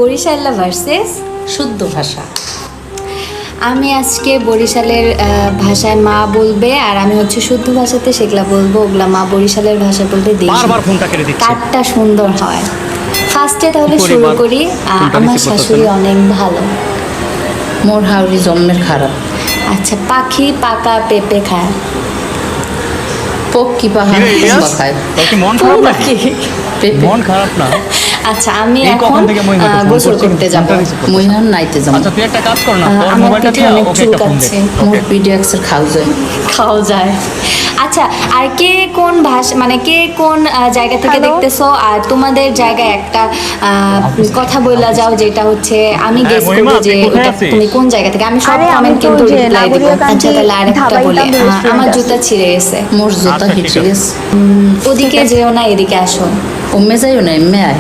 বরিশাল্লা versus শুদ্ধ ভাষা। আমি আজকে বরিশালের ভাষায় মা বলবে, আর আমি হচ্ছে শুদ্ধ ভাষাতে সেগুলা বলবো, ওগুলা মা বরিশালের ভাষায় বলবে। বারবার ফোনটা কেটে দিচ্ছে। কারটা সুন্দর হয়। ফার্স্টে তাহলে শুরু করি। আমার শাশুড়ি অনেক ভালো। মোর হাউরি জন্মের খারাপ। আচ্ছা, পাখি পাকা পেঁপে খায়। পক্ষী পাহাড় কিরে ইলিয়াস, কুম্বা খায়। তোর কি মন খারাপ নাকি? পেঁপে। মন খারাপ না? আচ্ছা, আমি এই এখন কখন থেকে মই হয়তো ফোন গোসল করছি, করতে যাব। ফোনটা রিসিভ করতে। মহিলার নাইতে যাবো। আচ্ছা তুই একটা কাজ কর না, তোর আমার মোবাইলটা পিঠে দিয়ে অনেক ওকে একটা ফোন দে। চুলকাচ্ছে। মোর ওকে। পিডিএক্সের খাওয়া যায়। খাওয়া যায়। আচ্ছা, আর কে কোন ভাষা, মানে কে কোন জায়গা থেকে দেখতেছো, আর তোমাদের জায়গায় একটা কথা বইলা যাও, যেটা হচ্ছে আমি গেস মহিমা, করবো যে তুই কোথায় ওটা আছিস? তুমি কোন জায়গা থেকে। আমি সব আরে, আমি কমেন্ট তো কিন্তু যে রিপ্লাই দিব। নাগরিয়া আচ্ছা, তাহলে আরেকটা ধাবাই বলে তান্দুরি restaurant আমার আছে। জুতা ছিঁড়ে গেছে। মোর জোতা আচ্ছা, ঠিক হিচে আছে। গেছে। ওদিকে যেও না, এদিকে আসো। উম্মে যাইও না, এম্মে আয়।